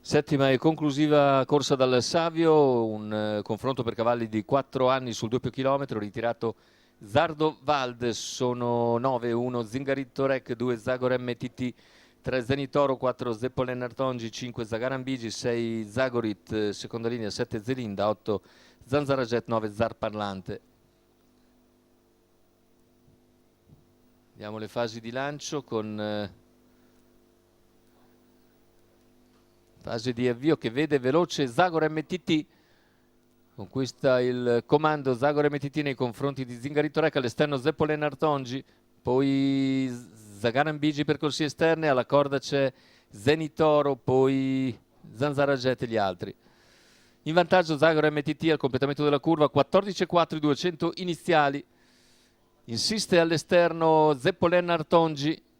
Settima e conclusiva corsa dal Savio, un confronto per cavalli di 4 anni sul doppio chilometro, ritirato Zardo Vald, sono 9, 1 Zingaritto Rec, 2 Zagor MTT, 3 Zenitoro, 4 Zeppo Lennartongi, 5 Zagarambigi, 6 Zagorit, seconda linea, 7 Zelinda, 8 Zanzarajet, 9 Zar Parlante. Vediamo le fasi di lancio con fase di avvio che vede veloce Zagor MTT, conquista il comando Zagor MTT nei confronti di Zingaritto Rec, all'esterno Zeppo Lennartongi, poi Zagarambigi percorsi esterni, alla corda c'è Zenitoro, poi Zanzarajet e gli altri. In vantaggio Zagor MTT al completamento della curva, 14,4 i 200 iniziali. Insiste all'esterno Zeppo Lennartongi,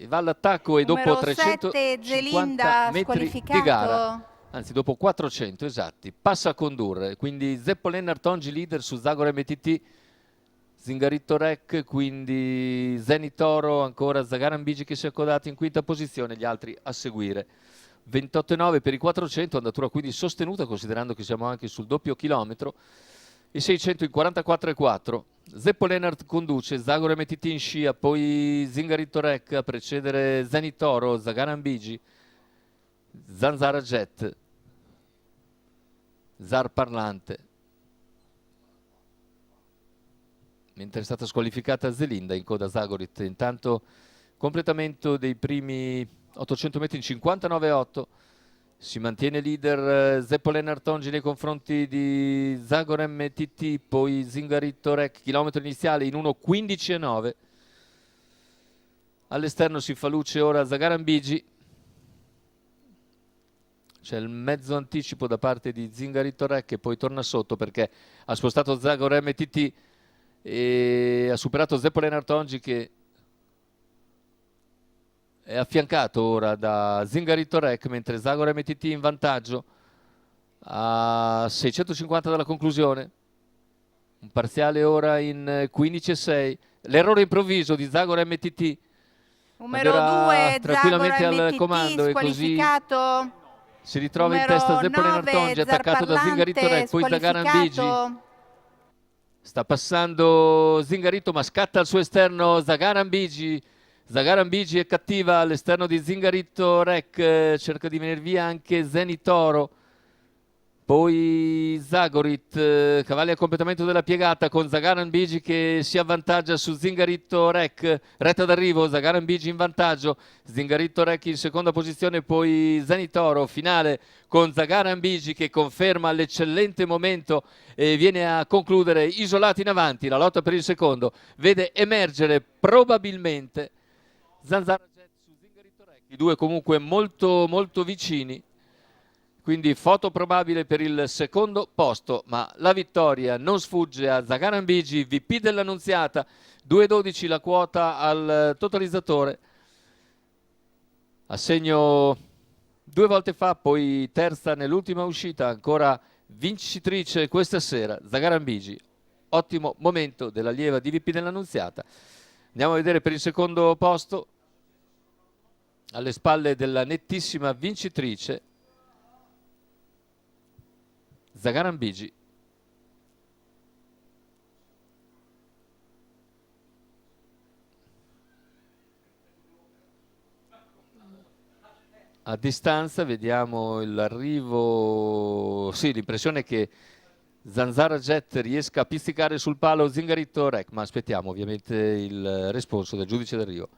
va all'attacco e dopo 350 metri di gara, anzi dopo 400 esatti, passa a condurre, quindi Zeppo Lennartongi leader su Zagor MTT, Zingaritto Rec, quindi Zenitoro, ancora Zagarambigi che si è accodato in quinta posizione, gli altri a seguire. 28,9 per i 400, andatura quindi sostenuta considerando che siamo anche sul doppio chilometro, i 600 in 44,4. Zeppo Lennart conduce, Zagor MTT in scia, poi Zingaritto Rec a precedere Zenitoro, Zagarambigi, Zanzarajet, Zar Parlante. Mentre è stata squalificata Zelinda in coda Zagorit. Intanto completamento dei primi 800 metri in 59,8. Si mantiene leader Zeppo Lennartongi nei confronti di Zagor MTT, poi Zingaritto Rec, chilometro iniziale in 1,15,9. All'esterno si fa luce ora Zagarambigi. C'è il mezzo anticipo da parte di Zingaritto Rec che poi torna sotto perché ha spostato Zagor MTT e ha superato Zeppo Lennartongi che è affiancato ora da Zingaritto Rec, mentre Zagor MTT in vantaggio a 650 dalla conclusione. Un parziale ora in 15,6. L'errore improvviso di Zagor MTT. Numero 2 tranquillamente Zagor al MTT comando e così si ritrova in testa Zeppo Lennartongi, attaccato da Zingaritto Rec, poi Zagarambigi. Sta passando Zingaritto ma scatta al suo esterno Zagarambigi. Zagarambigi è cattiva all'esterno di Zingaritto Rec, cerca di venire via anche Zenitoro, poi Zagorit, cavalli a completamento della piegata con Zagarambigi che si avvantaggia su Zingaritto Rec, retta d'arrivo, Zagarambigi in vantaggio, Zingaritto Rec in seconda posizione, poi Zenitoro, finale con Zagarambigi che conferma l'eccellente momento e viene a concludere isolato in avanti. La lotta per il secondo vede emergere probabilmente Zanzarajet su Zingaritto Rec, i due comunque molto molto vicini, quindi foto probabile per il secondo posto, ma la vittoria non sfugge a Zagarambigi, VP dell'Annunziata, 2,12 la quota al totalizzatore, assegno 2 volte fa, poi terza nell'ultima uscita, ancora vincitrice questa sera Zagarambigi. Ottimo momento dell'allieva di VP dell'Annunziata. Andiamo a vedere per il secondo posto, alle spalle della nettissima vincitrice Zagarambigi. A distanza vediamo l'arrivo, sì, l'impressione è che Zanzarajet riesca a pizzicare sul palo Zingaritto Rec, ma aspettiamo ovviamente il responso del giudice d'arrivo.